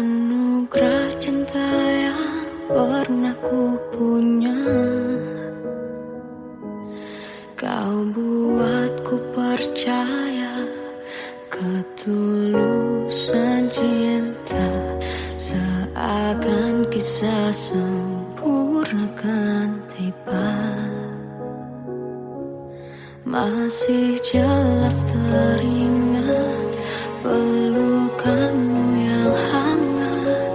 anugerah cinta yang pernah ku punya. Kau buatku percaya ketulusan cinta, seakan kisah sempurna kan tiba. Masih jelas teringat pelukanmu yang hangat,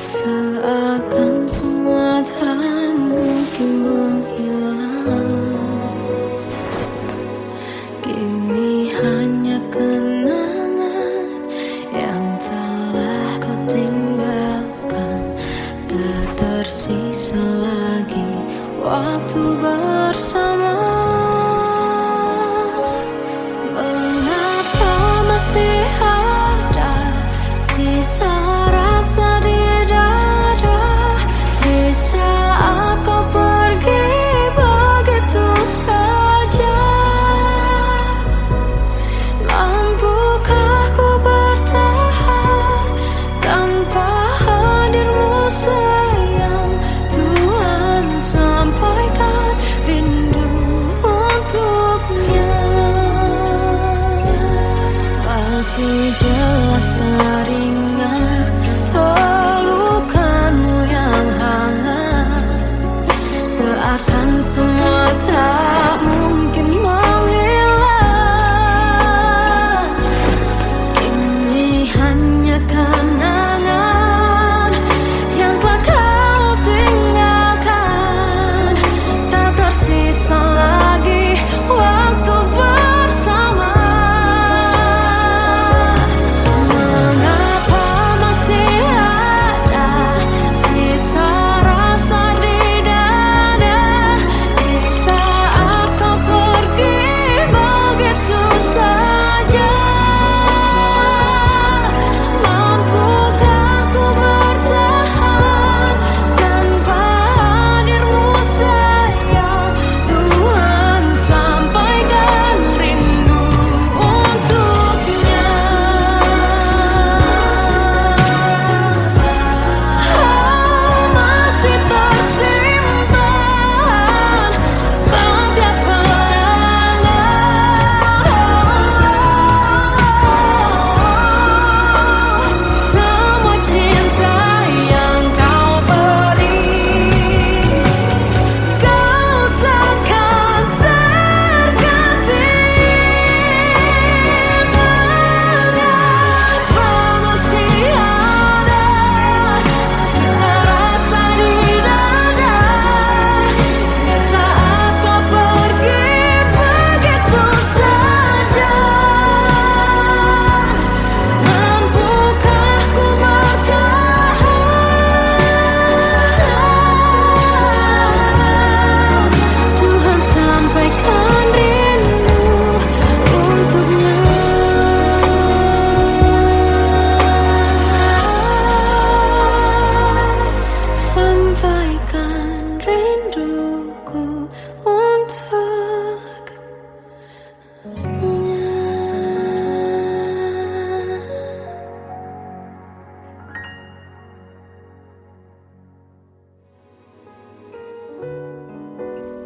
seakan semua tak mungkin menghilang. Kini hanya kenangan yang telah kau tinggalkan, tak tersisa lagi waktu bersama. Masih ada sisa rasa di dada di saat kau pergi begitu saja. Mampukah ku bertahan tanpa hadirmu sayang? Tuhan sampaikan rindu untuknya. Masih jelas teringat pelukanmu yang hangat, seakan semua tak mungkin menghilang. Kini hanya kenangan yang telah kau tinggalkan, tak tersisa lagi waktu bersama.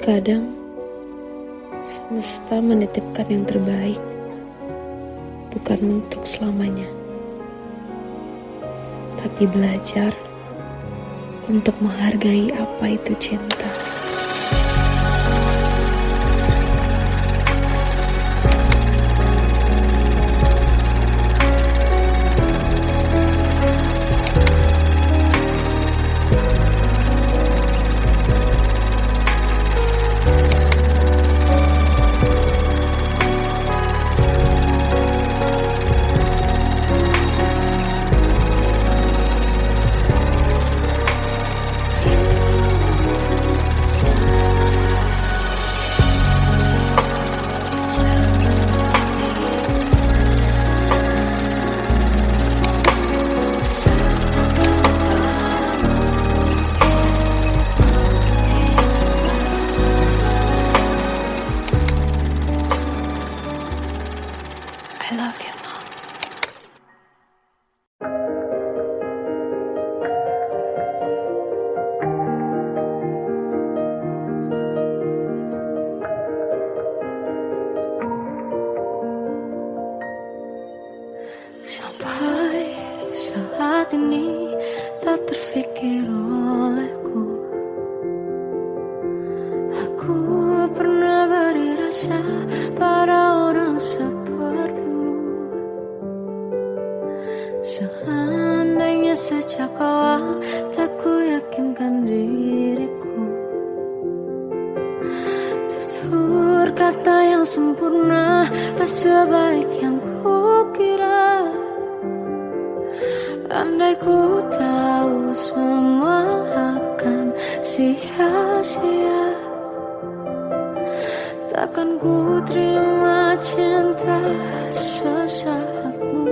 Kadang semesta menitipkan yang terbaik, bukan untuk selamanya, tapi belajar untuk menghargai apa itu cinta. tak terfikir olehku. Aku pernah beri rasa pada orang sepertimu. Seandainya sejak awal tak ku yakinkan diriku, tutur kata yang sempurna tak sebaik yang ku kira. Andai ku tahu semua akan sia-sia, takkan ku terima cinta sesaatmu.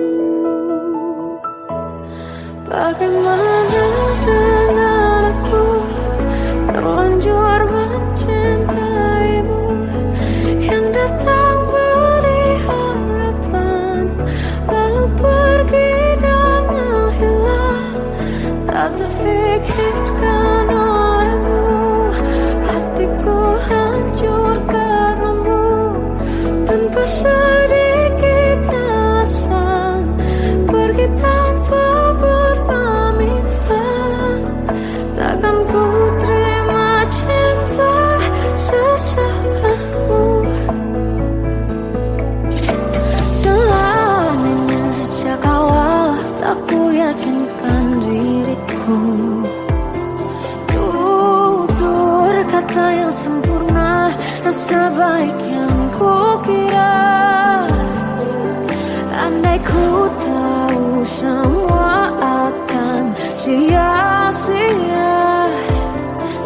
Bagaimana dengan aku terlanjur mencintaimu, yang datang beri harapan lalu pergi dan menghilang, tak terfikirkan olehmu. Hatiku hancur karenamu, tanpa sedikit alasan, pergi tanpa berpamitan. Takkan ku terima cinta sesaatmu. Selamanya sejak awal tak ku yakinkan diriku. Tutur kata yang sempurna tak sebaik yang ku kira. Andai ku tahu semua akan sia-sia,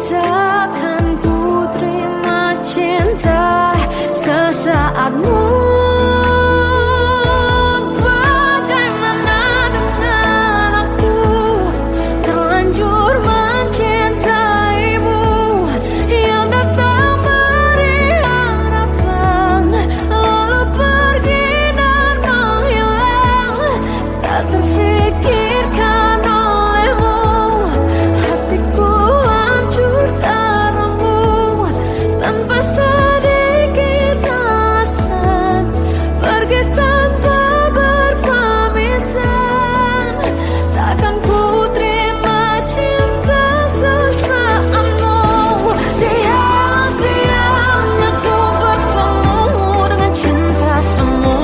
takkan ku terima cinta sesaatmu. Bagaimana dengan aku terlanjur mencintaimu, yang datang beri harapan lalu pergi dan menghilang, tak terfikirkan olehmu. Hatiku hancur karenamu, tanpa sedikit alasan, pergi tanpa berpamitan. Takkan ku terima cinta sesaatmu. Sia-sianya ku bertemu dengan cinta semu,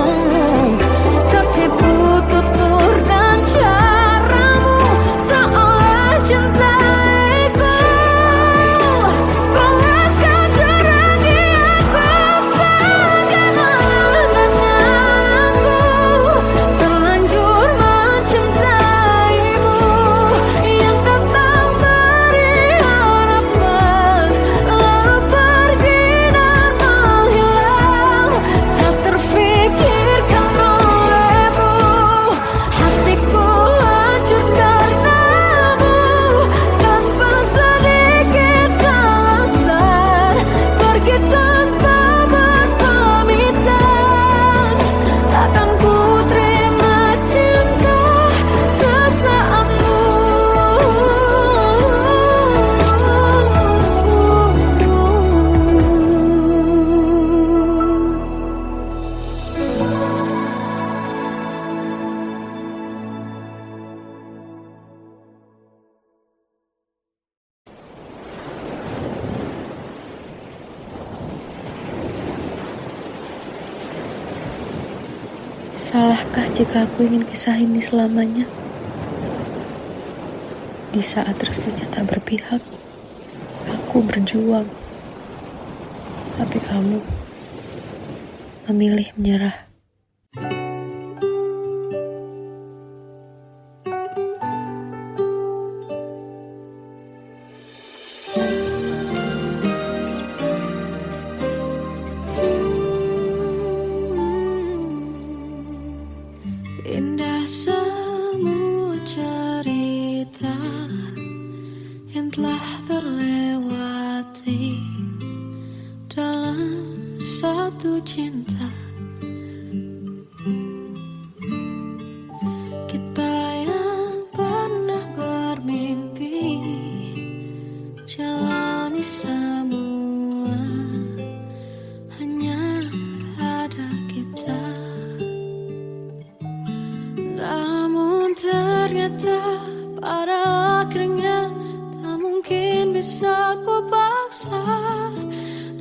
tertipu tutur dan caramu, seolah cintaiku panaskan jerangi aku. Bagaimana dengan aku terlanjur mencintaimu, yang datang beri harapan lalu pergi dan menghilang, tak terfikirkan olehmu. Hatiku hancur karenamu, tanpa sedikit alasan, pergi tanpa berpamitan. Takkan ku terima cinta sesaatmu. Salahkah jika aku ingin kisah ini selamanya? Di saat restunya tak berpihak, aku berjuang. Tapi kamu memilih menyerah. Indah semua cerita yang telah terlewati dalam satu cinta. Kita yang pernah bermimpi jalani semua, hanya ada kita. Namun ternyata pada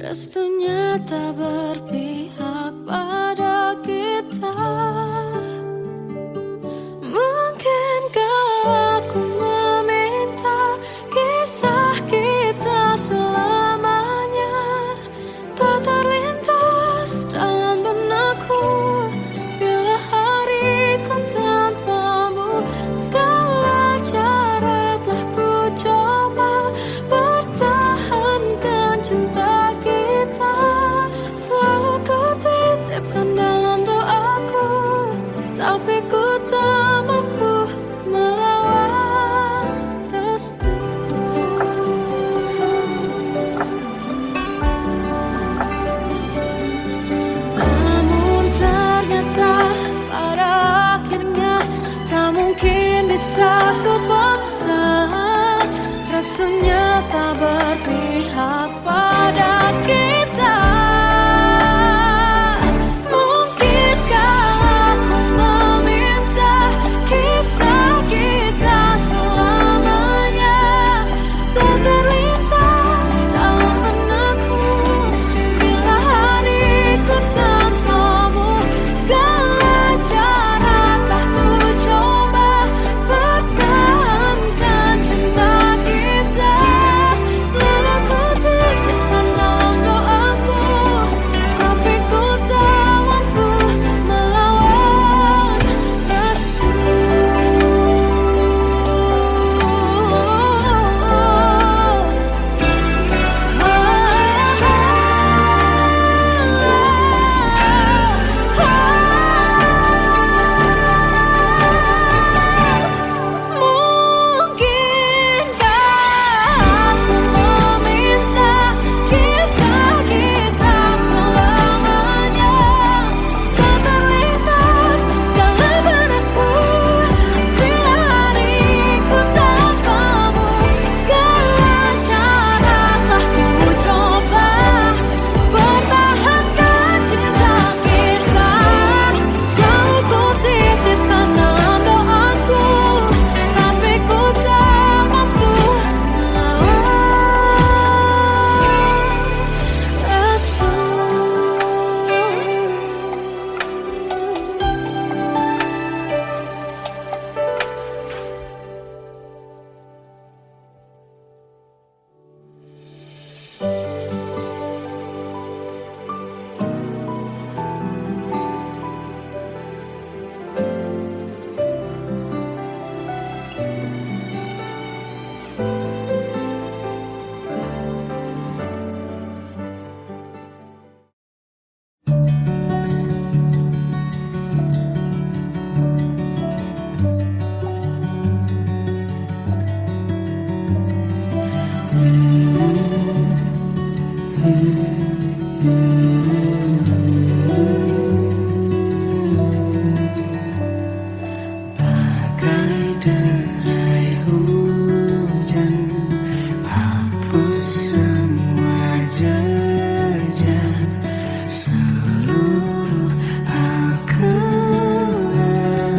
restunya tak berpihak pada kita. Mungkinkah aku meminta kisah kita selamanya tak terlintas dalam benakku bila hariku tanpamu. Segala cara telah ku coba pertahankan cinta kita. Selalu ku titipkan dalam doaku, tapi ku tak mampu melawan restu. Namun ternyata pada akhirnya tak mungkin bisa ku paksa. Restunya tak berpihak pada kita. Mungkinkah aku meminta kisah kita selamanya tak terlintas dalam benakku bila hariku tanpamu. Segala cara telah ku coba pertahankan cinta kita. Selalu ku titipkan dalam doaku, tapi ku tak mampu melawan restu. Mungkinkah aku meminta kisah kita selamanya tak terlintas dalam benakku bila hariku tanpamu. Segala cara telah ku coba pertahankan cinta kita. Selalu ku titipkan dalam doaku, tapi ku tak mampu melawan restu. Bagai derai hujan, hapus semua jejak seluruh hal kelam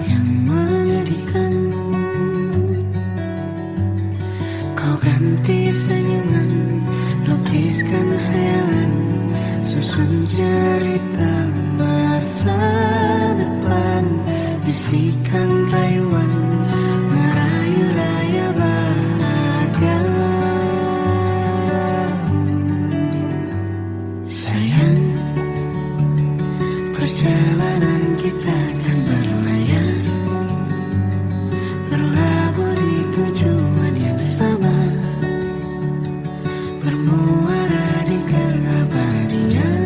yang menyedihkan. Kau ganti senyuman, lukiskan hayalan, susun cerita masa depan. Bisikan rayuan, merayu raya bahagia. Sayang, perjalanan kita akan berlayar, berlabuh di tujuan yang sama, bermuara di keabadian.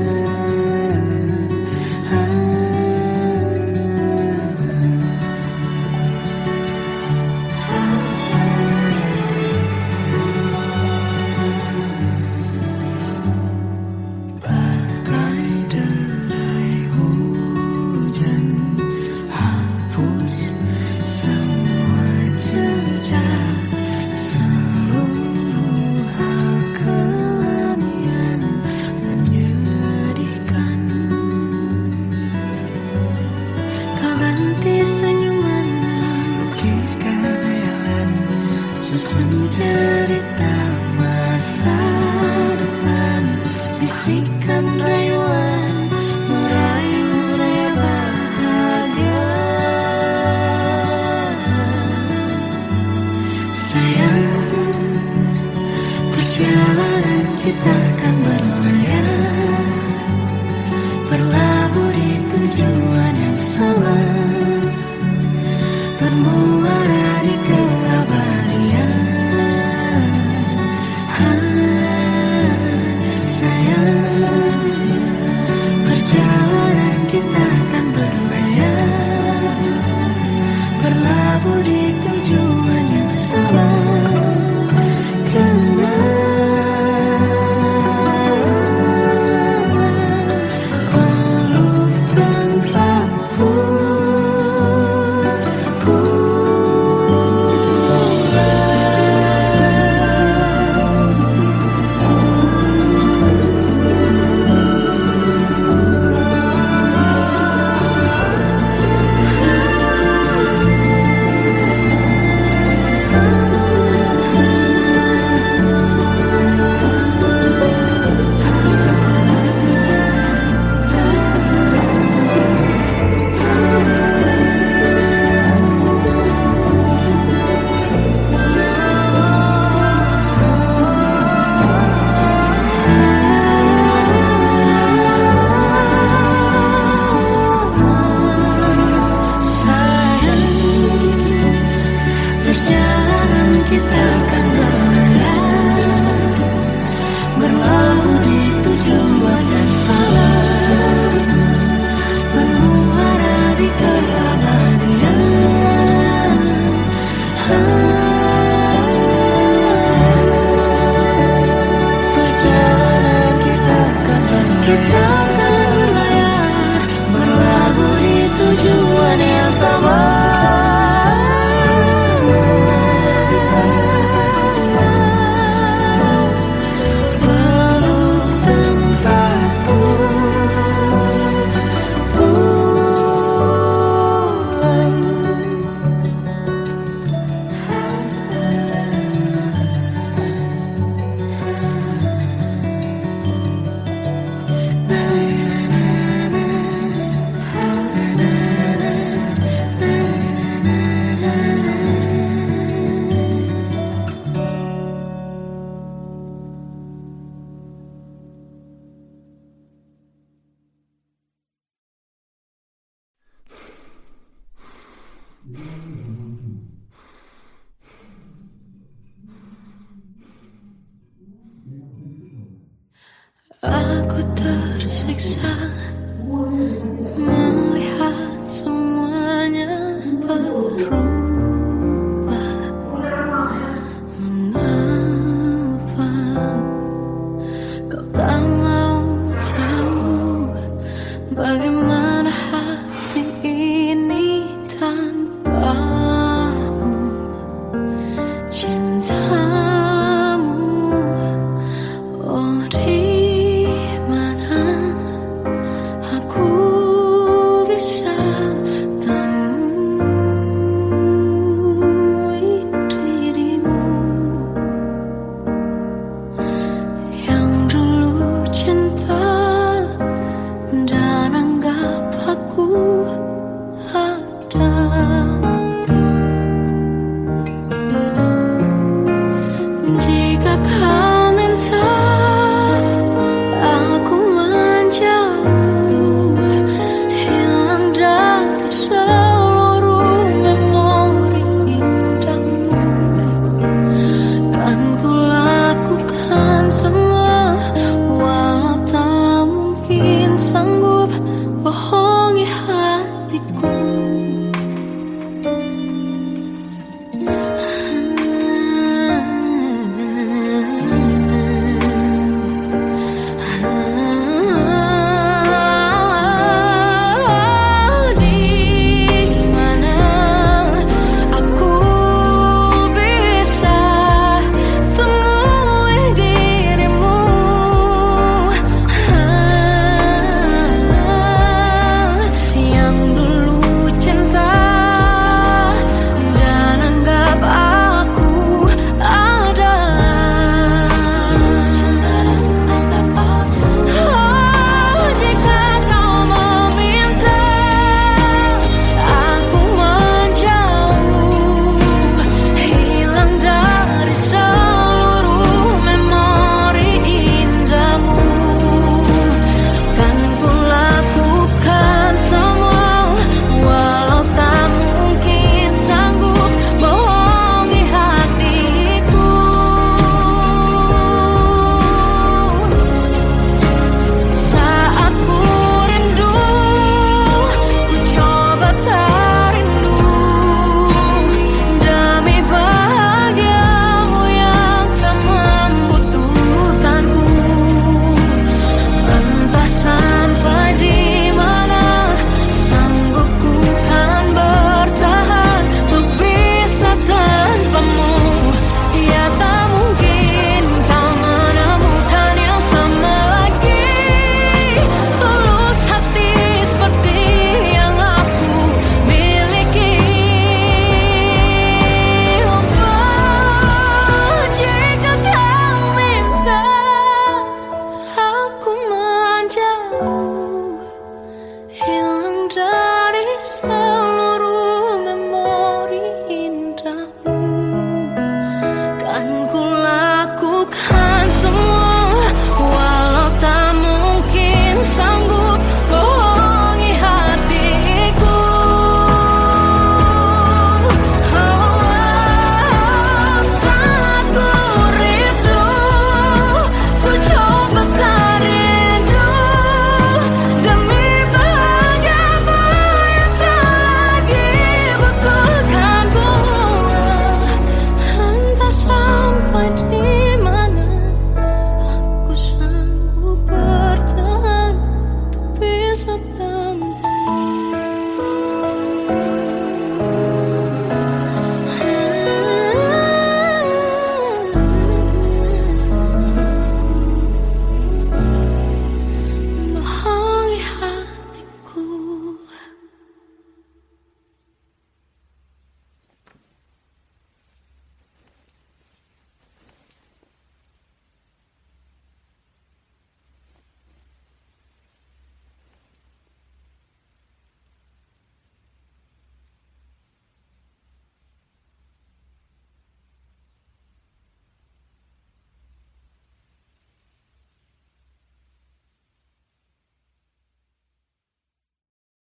susun cerita masa depan bisikan rayuan merayu raya bahagia. Sayang, perjalanan kita akan berlayar, berlabuh di tujuan yang sama, bermuara di keabadian. Sayang, perjalanan kita akan berlayar, berlabuh di tujuan yang sama. Aku tersiksa melihat semuanya berubah. Mengapa kau tak mau tahu bagaimana hati ini tanpamu? Cintamu, oh di mana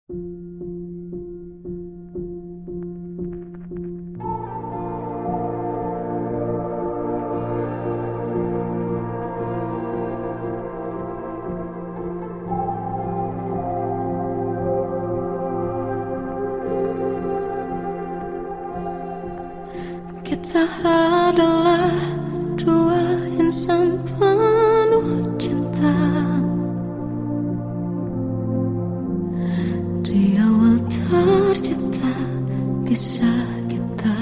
Kita adalah dua insan penuh cinta. Di awal tercipta kisah kita.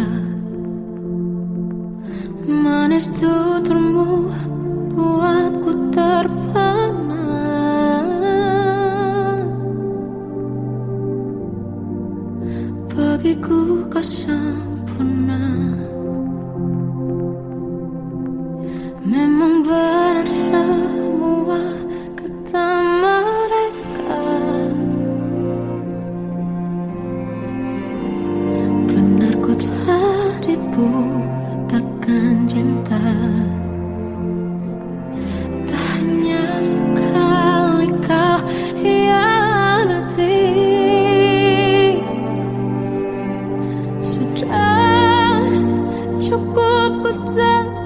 Manis tuturmu buatku terpana. Bagiku kau sempurna. Memang benar semua kata mereka. Benar ku telah dibutakan cinta. Tak hanya sekali kau hianati. Sudah cukup ku tahan.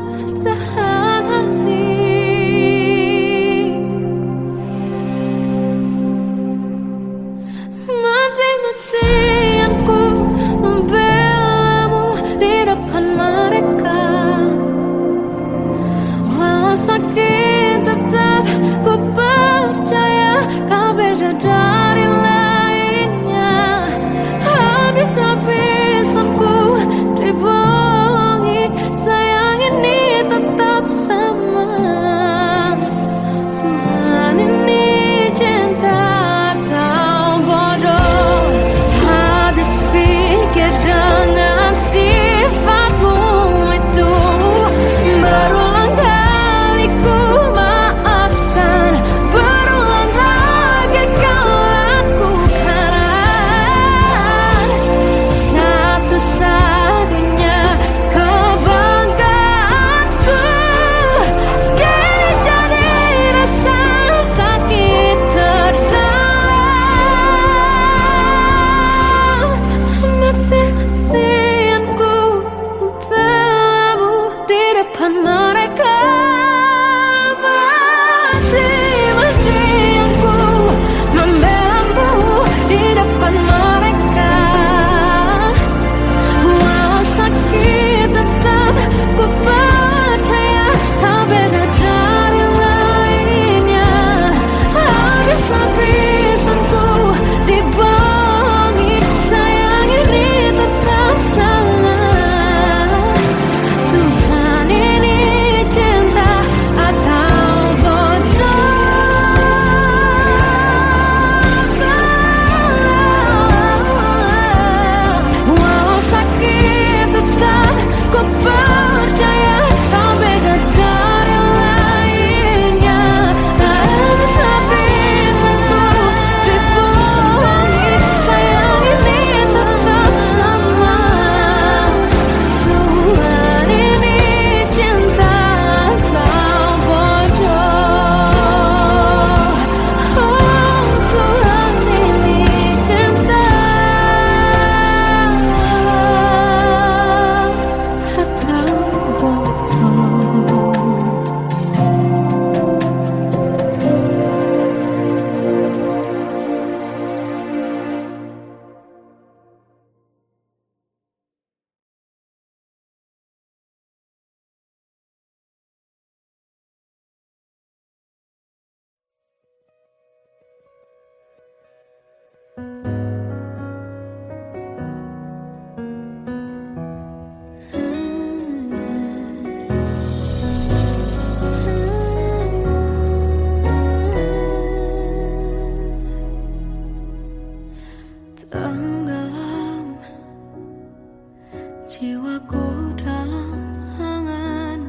Jiwaku dalam angan,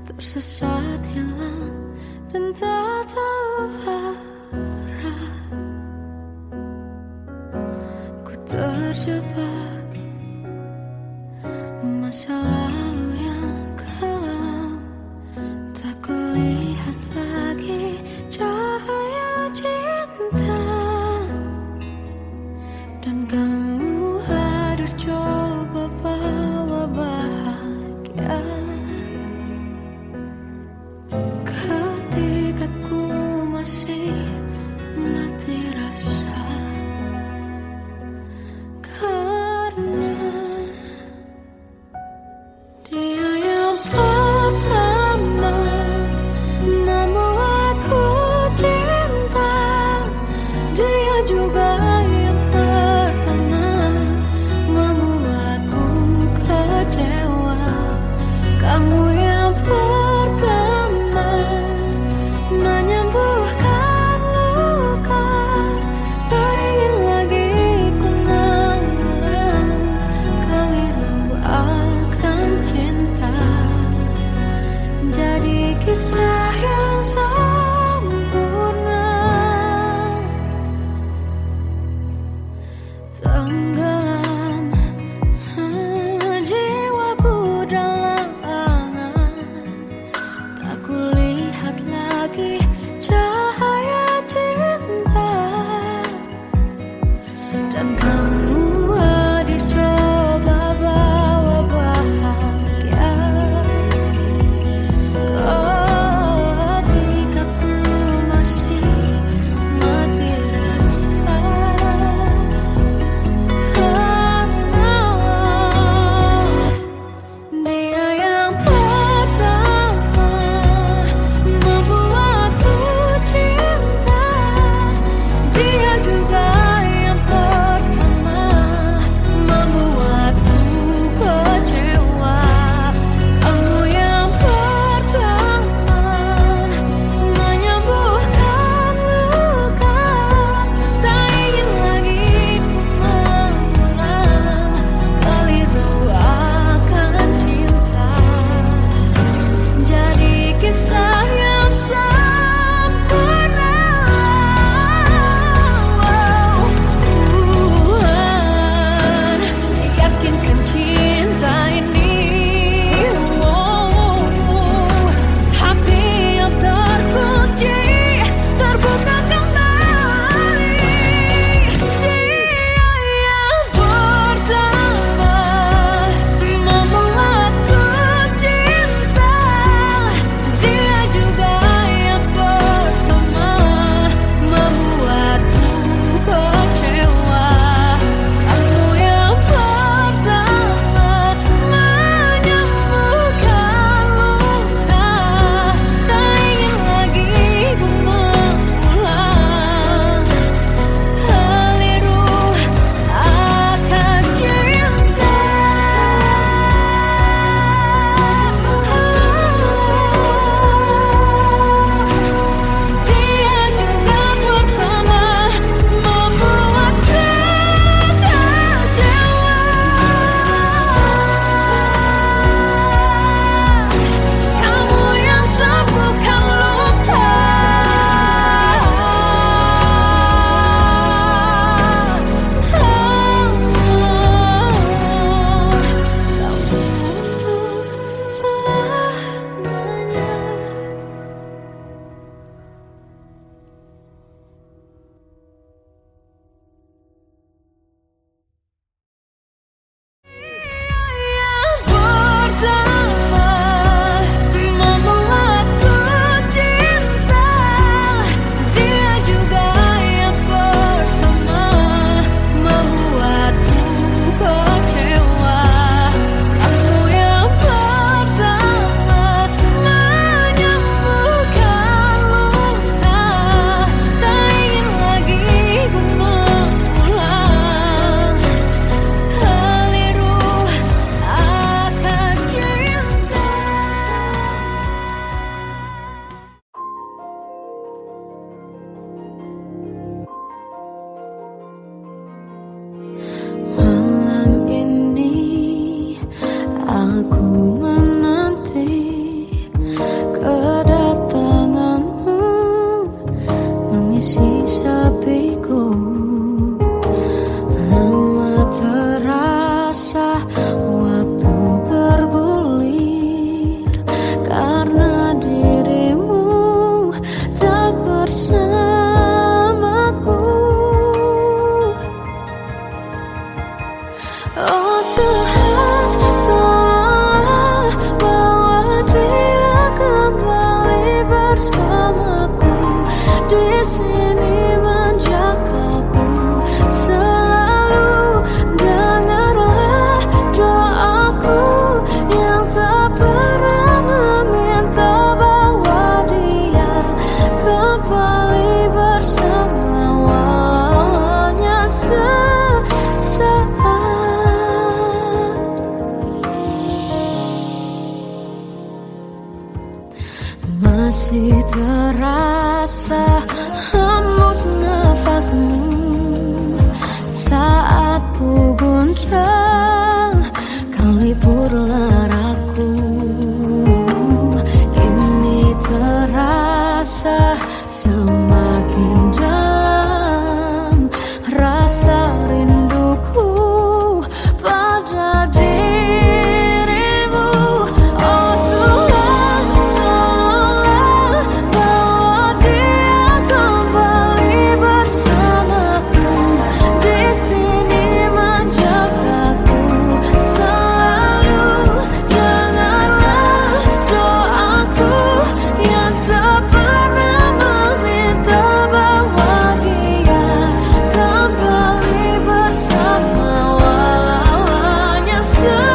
tersesat hilang dan tak tahu arah. Ku terjebak masa lalu yang kelam, tak kulihat lagi cahaya cinta. Kamu yang pertama menyembuhkan luka. Tak ingin lagi ku mengulang keliru akan cinta. Jadi kisah yang sempurna, tenggelam jiwaku dalam angan. Tak kulihat lagi cahaya cinta. Dan kamu hadir coba bawa bahagia. Ketika ku masih mati rasa. Karena dia yang pertama membuatku cinta. Dia juga yang pertama membuatku kecewa. Kamu yang pertama menyembuhkan luka. Tak ingin lagi ku mengulang keliru akan cinta. Jadi kisah yang sempurna. Tuhan yakinkan cinta ini. Hati yang terkunci terbuka kembali. Dia yang pertama membuatku cinta. Dia juga yang pertama membuatku kecewa. Kamu yang pertama menyembuhkan luka. Tak ingin lagi ku mengulang keliru akan cinta. Dia juga pertama membuatku kecewa. Kamu yang sembuhkan luka. Kamu untuk selamanya. Yang pertama membuatku cinta. Dia juga yang pertama membuatku kecewa. Kamu yang pertama menyembuhkan luka. Tak ingin lagi ku mengulang keliru akan cinta. Malam ini aku menanti kedatanganmu mengisi sepiku. Lama terasa waktu bergulir karena dirimu tak bersamaku. Oh Tuhan, tolonglah masih terasa hembus nafasmu saat ku guncang, kau liburlah raku. Kini terasa semakin dalam rasa rinduku pada dirimu. Oh Tuhan, tolonglah bawa dia kembali bersamaku. Di sini menjagaku selalu. Janganlah doaku yang tak pernah meminta bawa dia kembali bersama, walau hanya sesaat.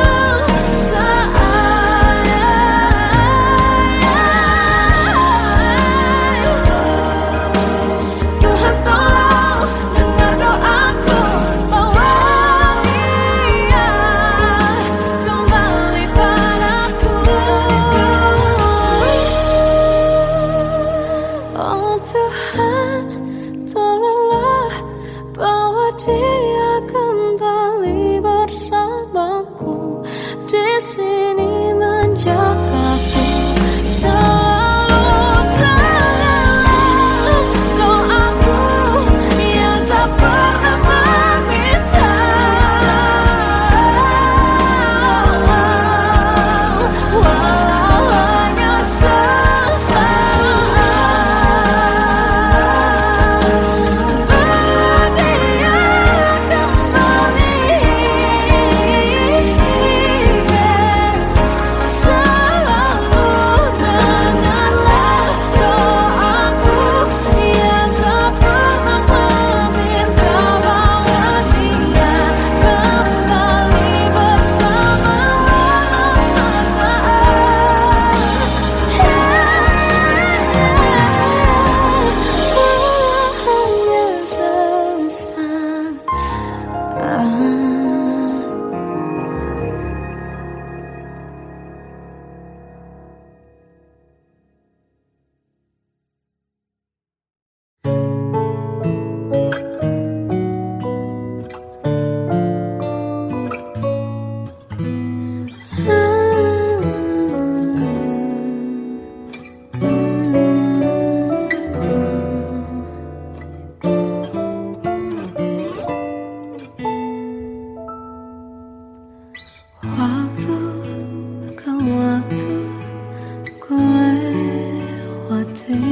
Tuhan tolong dengar doaku, bawa dia kembali padaku. Oh Tuhan, tolonglah bawa dia kembali bersamaku. Di sini menjagaku selalu. Janganlah doaku yang tak pernah meminta, walau hanya sesaat. Bawa dia kembali selalu. Dengarlah doaku yang tak pernah meminta, bawa dia kembali bersama, walau sesaat. Walau hanya sesaat. Waktu ke waktu ku lewati,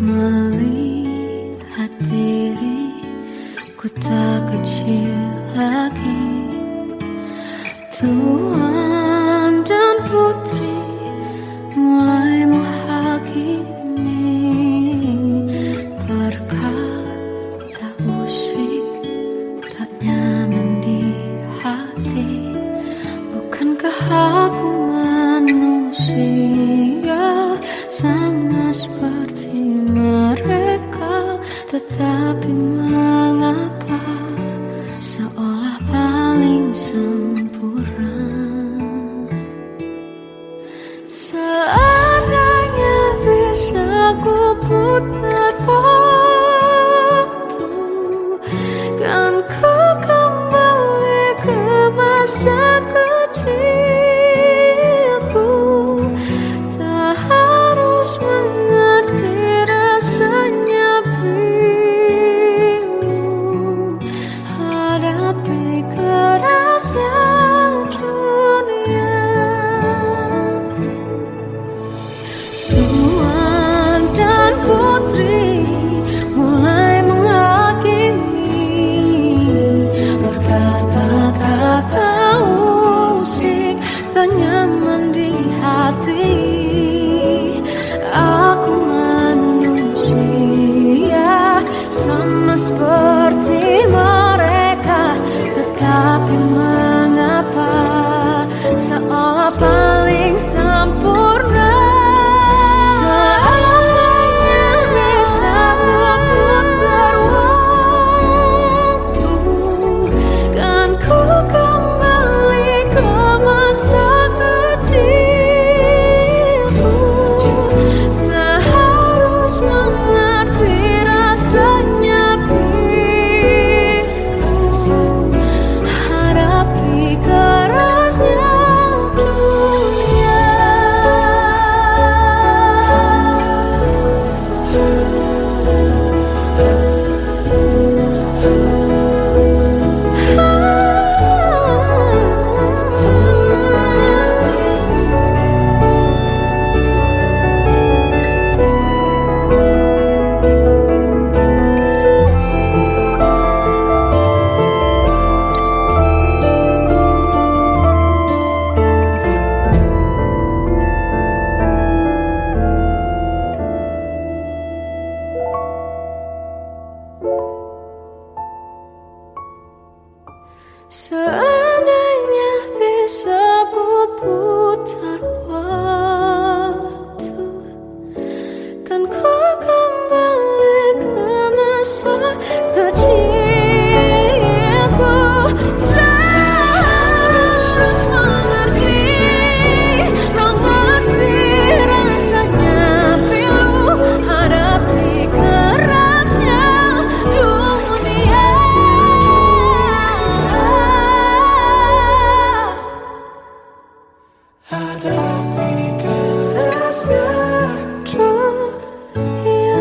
melihat diriku tak kecil lagi. Tuan dan putri mulai menghakimi, berkata musik tak nyaman di hati. Bukankah aku manusia sama seperti mereka? Tetapi mengapa seolah paling sempurna? Seandainya bisa ku putar waktu, kan ku kembali ke masa kecilku. Tak harus mengerti rasanya bingung hadapi kerasnya dunia. Tuan dan putri mulai menghakimi, berkata-kata musik tak nyaman di hati. Aku manusia sama seperti mereka, tetapi mengapa seolah paling sempurna? Seandainya bisa ku putar waktu, kan ku kembali ke masa kecilku. hadapi kerasnya dunia.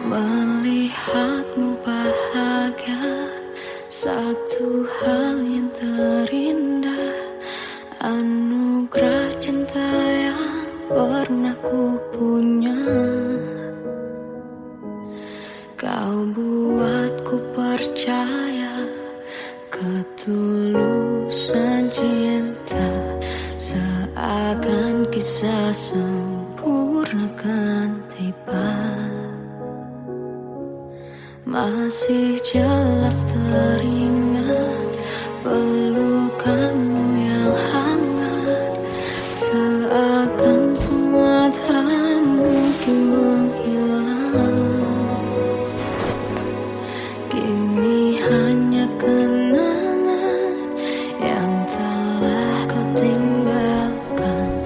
Melihatmu bahagia, satu hal yang terindah, anugerah cinta yang pernah ku punya. Kau buatku percaya ketulusan cinta, seakan kisah sempurna kan tiba. Masih jelas teringat pelukanmu yang hangat, seakan semua tak mungkin menghilang. Kini hanya kenangan yang telah kau tinggalkan,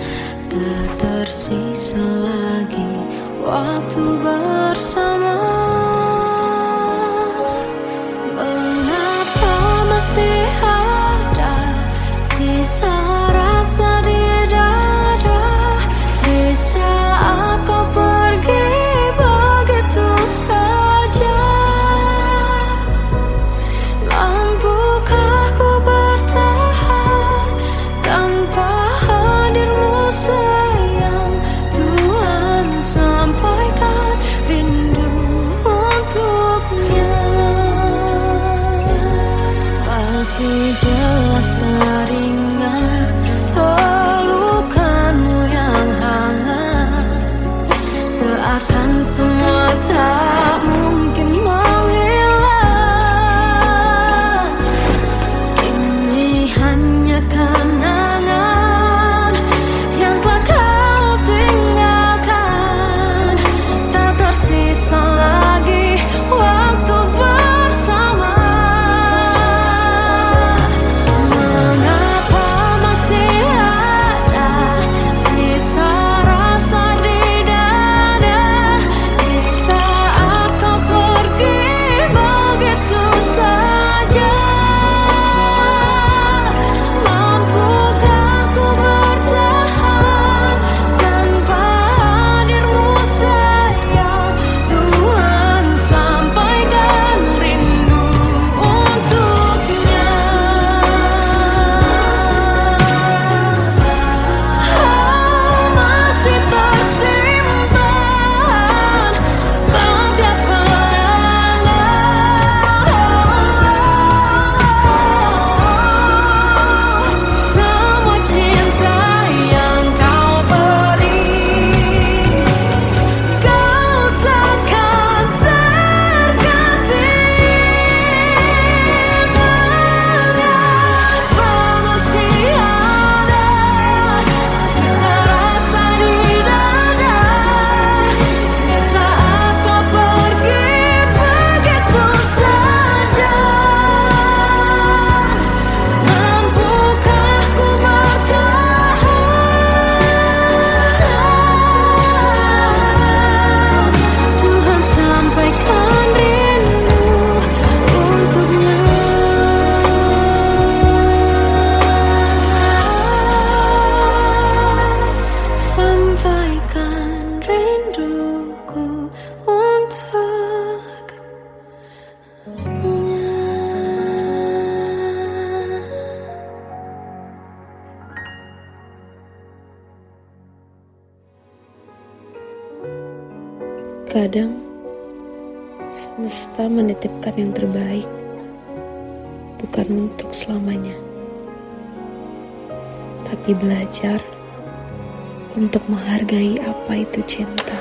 tak tersisa lagi waktu bersama. Masih ada sisa rasa di dada di saat kau pergi begitu saja. Mampukah ku bertahan tanpa hadirmu sayang? Tuhan sampaikan rindu untuknya. Masih jelas teringat pelukanmu yang hangat, seakan semua tak mungkin menghilang. Kini hanya kenangan yang telah kau tinggalkan, tak tersisa lagi waktu bersama. Kadang semesta menitipkan yang terbaik, bukan untuk selamanya, tapi belajar untuk menghargai apa itu cinta.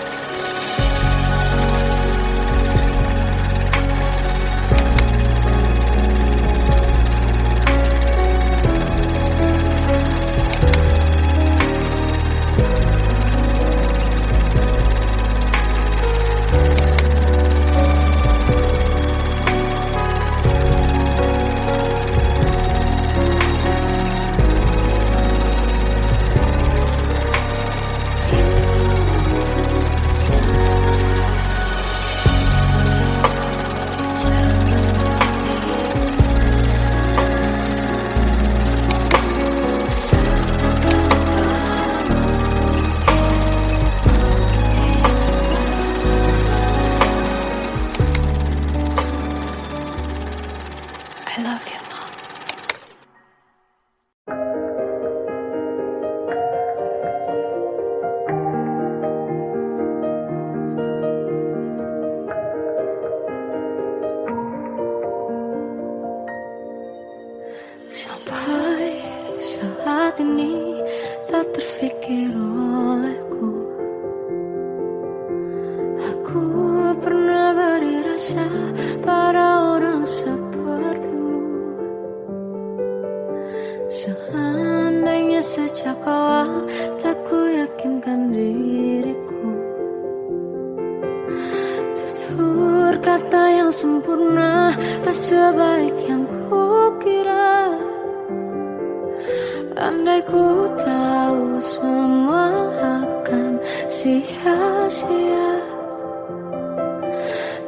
tak terfikir olehku. Aku pernah beri rasa pada orang sepertimu. Seandainya sejak awal tak ku yakinkan diriku, tutur kata yang sempurna tak sebaik yang ku kira. Andai ku tahu semua akan sia-sia,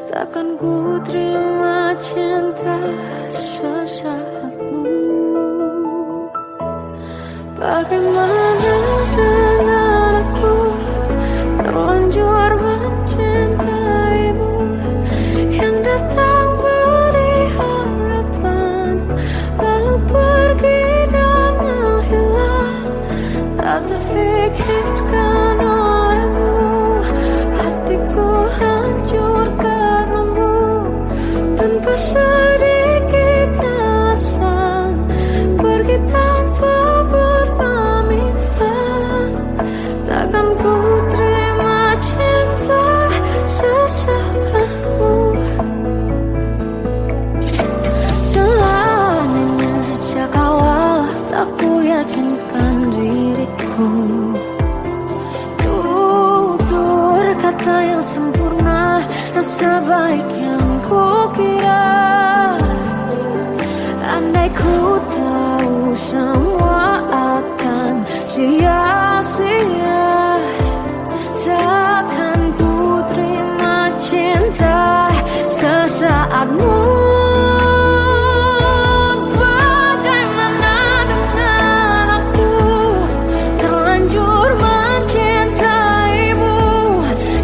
takkan ku terima cinta sesaatmu. Bagaimana dengan aku terlanjur mencintaimu, yang datang beri harapan lalu pergi dan menghilang. Tak terfikirkan olehmu, hatiku hancur karenamu. Tanpa sedikit alasan pergi tanpa berpamitan. Takkan ku terima cinta sesaatmu. Seandainya sejak awal tak ku yakinkan diriku, tutur kata yang sempurna tak sebaik yang ku kira. Andai ku tahu semua akan sia-sia, takkan ku terima cinta sesaatmu. Bagaimana dengan aku terlanjur mencintaimu,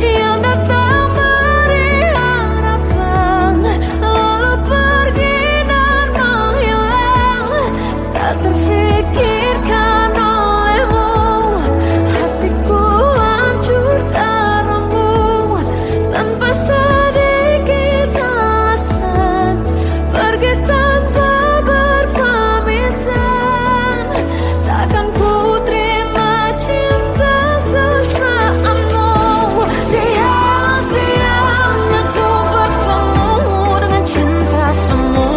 yang datang beri harapan lalu pergi dan menghilang. Tak terfikirkan olehmu, hatiku hancur karenamu. Tanpa sedikit alasan pergi tanpa berpamitan. Takkan ku terima cinta sesaatmu. Sia-sianya ku bertemu dengan cinta semu,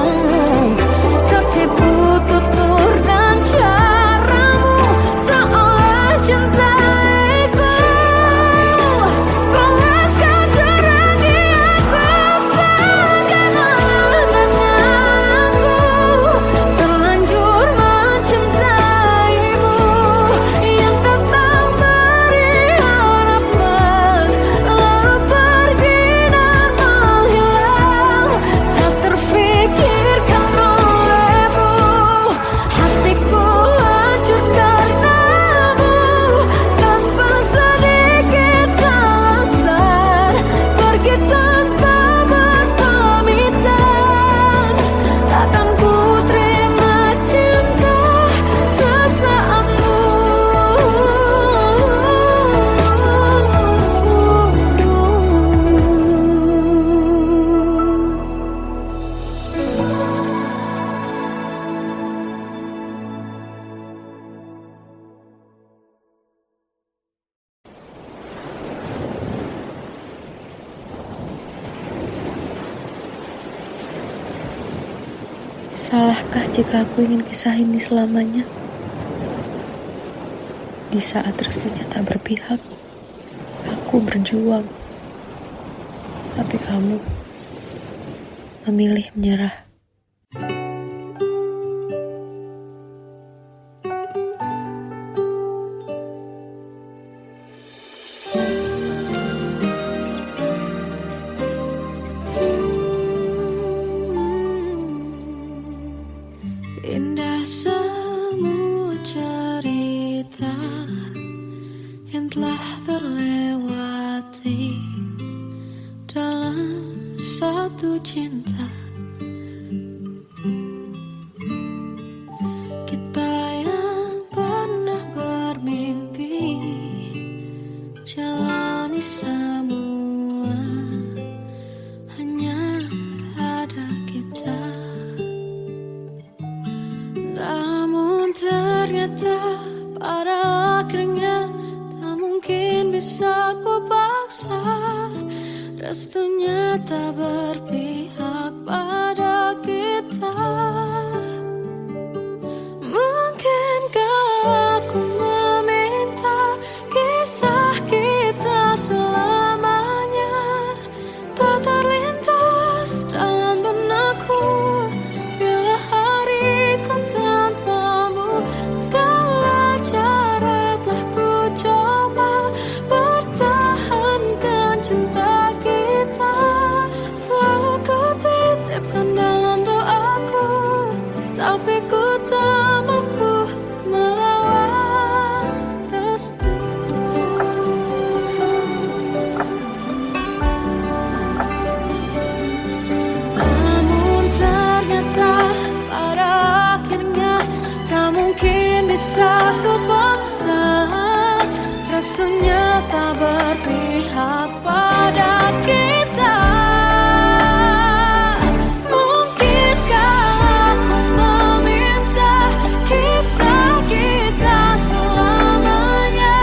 tertipu tutur dan caramu seolah cintaiku. Panaskan jernih aku. Bagaimana dengan aku terlanjur mencintaimu, yang datang beri harapan lalu pergi dan menghilang. Tak terfikirkan olehmu, hatiku hancur karenamu. Tanpa sedikit alasan pergi tanpa berpamitan. Takkan ku terima cinta sesaatmu. Salahkah jika aku ingin kisah ini selamanya? Di saat restunya tak berpihak, aku berjuang. Tapi kamu memilih menyerah. Indah semua cerita yang telah terlewati dalam satu cinta bisa ku paksa. Restunya tak berpihak pada kita. Mungkinkah aku meminta kisah kita selamanya tak terlintas dalam benakku. Bila hariku tanpamu, segala cara telah ku coba pertahankan cinta kita. Selalu ku titipkan dalam doaku, tapi ku tak mampu melawan restu. Namun ternyata pada akhirnya tak mungkin bisa ku paksa. Restunya tak berpihak pada kita. Mungkinkah aku meminta kisah kita selamanya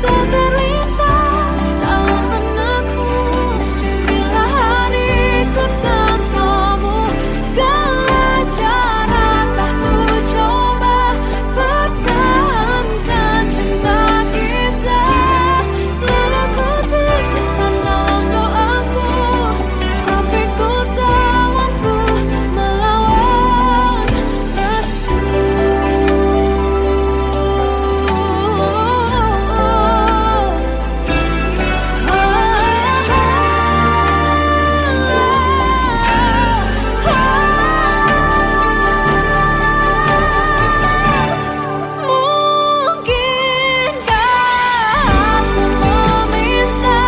tak terlintas dalam benakku. Bila hariku tanpamu, segala cara tak ku coba pertahankan cinta kita. Selalu ku titipkan dalam doaku, tapi ku tak mampu melawan restu. Mungkinkah aku meminta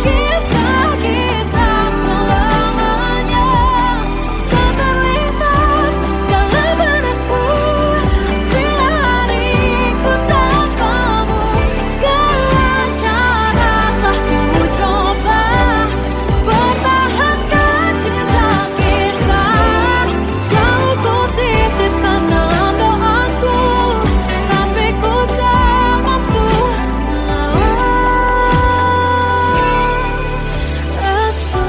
kisah kita selamanya tak terlintas dalam benakku. Bila hariku tanpamu, segala cara telah ku coba pertahankan cinta kita. Selalu ku titipkan dalam doaku, tapi ku tak mampu melawan restu.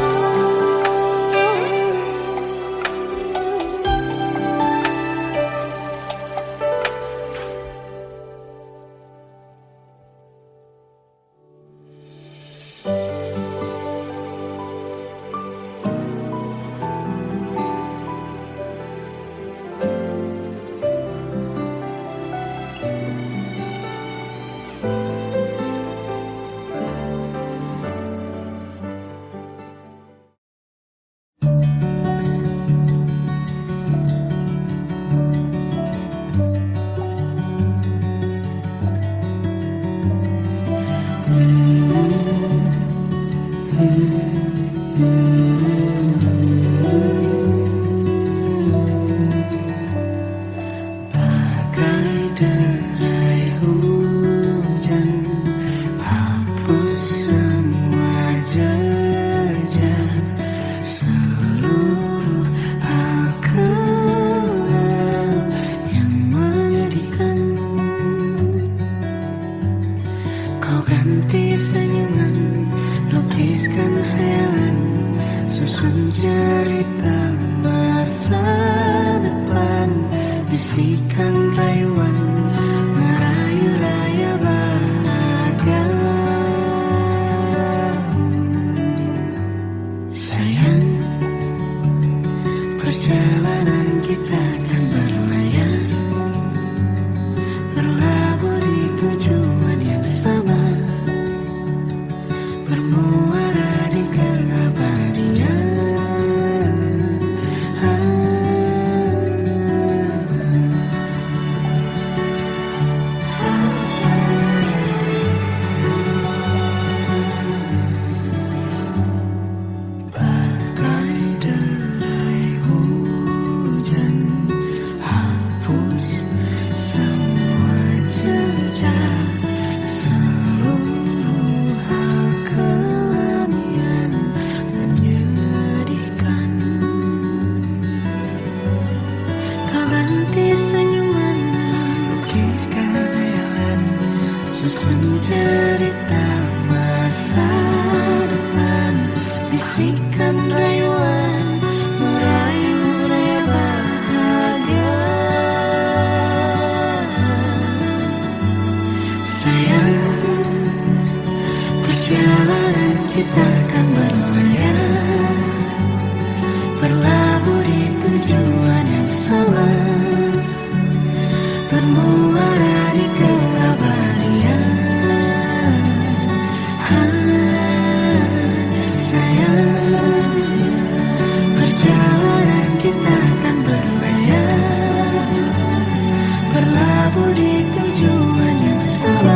Bagai derai hujan, hapus semua jejak seluruh hal kelam yang menyedihkan. Kau ganti senyuman, lukiskan hayalan, susun cerita masa depan. Bisikan rayuan, merayu raya bahagia. Sayang, perjalanan kita kan berlayar, terlabur di tujuan yang sama, bermuara di keabadian. Susun cerita masa depan, bisikan rayuan merayu raya bahagia. Sayang, perjalanan kita akan berlayar, berlabuh di tujuan yang sama, bermuara di keabadian. Sayang, perjalanan kita akan berlayar, berlabuh di tujuan yang sama.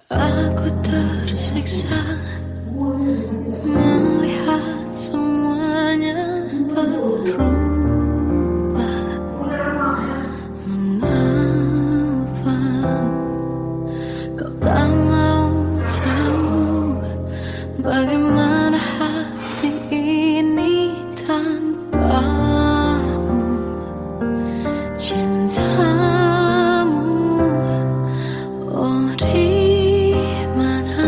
Aku tersiksa melihat semuanya berubah. Mengapa kau tak mau tahu bagaimana hati ini tanpamu? Cintamu, oh di mana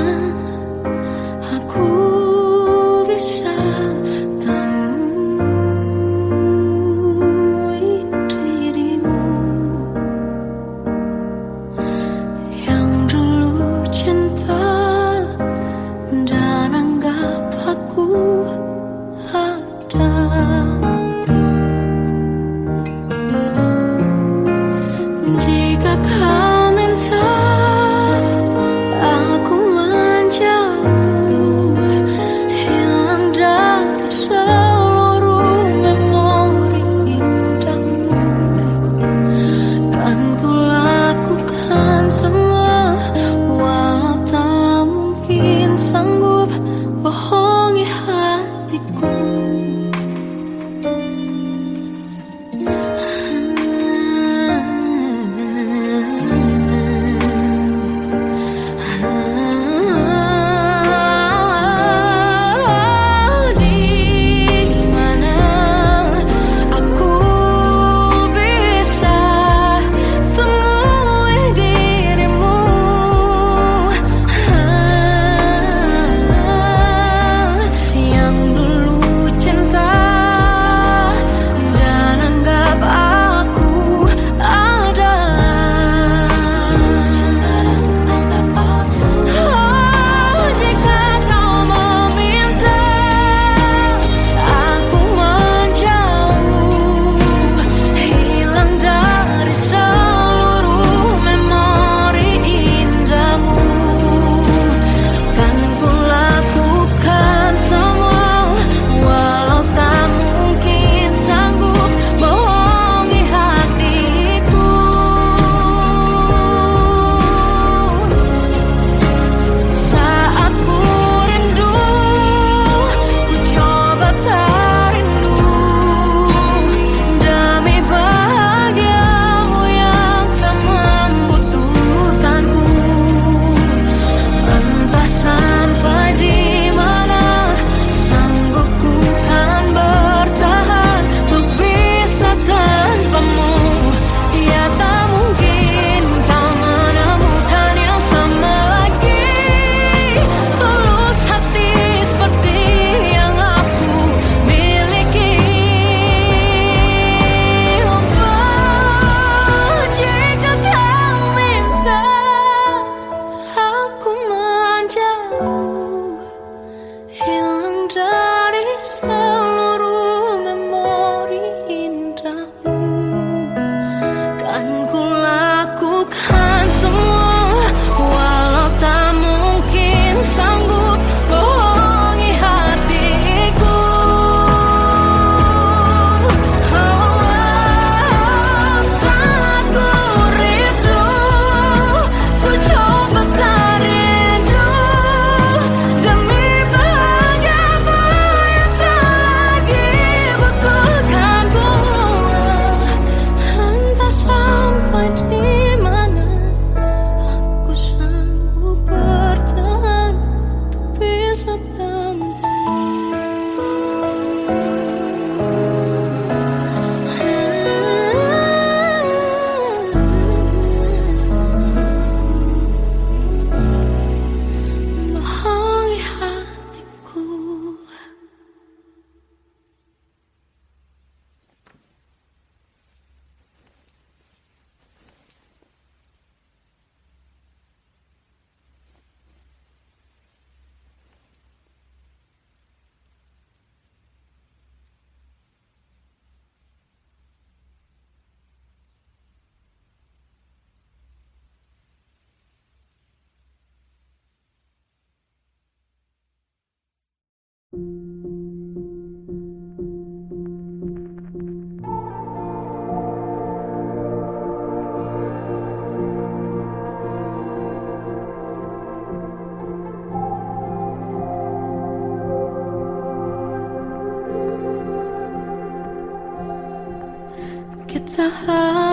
Kita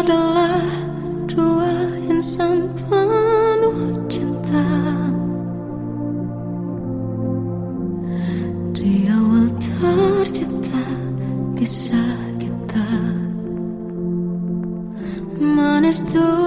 adalah dua insan penuh cinta. Di awal tercipta kisah kita, manis tuh